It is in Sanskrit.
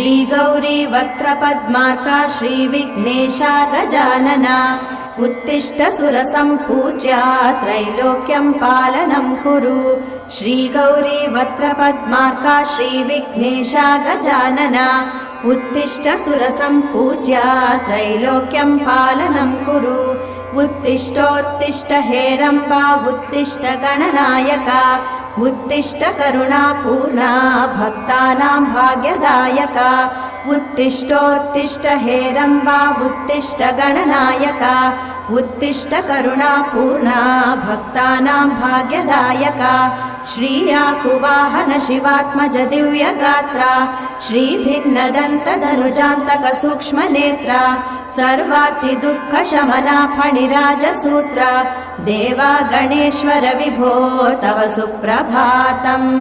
श्रीगौरी वक्त्रपद्मार्का श्रीविघ्नेशा गजानना उत्तिष्ठ सुरसम्पूज्या त्रैलोक्यं पालनं कुरु श्रीगौरी वक्त्रपद्मार्का श्रीविघ्नेशा गजानना उत्तिष्ठ सुरसम्पूज्या त्रैलोक्यं पालनं कुरु उत्तिष्ठोत्तिष्ठ हेरम्बा उत्तिष्ठ गणनायका उत्तिष्ठ करुणापूर्णा भक्तानां भाग्यदायका उत्तिष्ठोत्तिष्ठ हेरम्बा उत्तिष्ठ गणनायका उत्तिष्ठ करुणापूर्णा भक्तानां भाग्यदायका श्रीयाकुवाहन शिवात्मज दिव्यगात्रा श्रीभिन्नदन्तधनुजान्तक सूक्ष्मनेत्रा सर्वार्ति दुःखशमना फणिराजसूत्रा देवा गणेश्वर विभो तव सुप्रभातम्।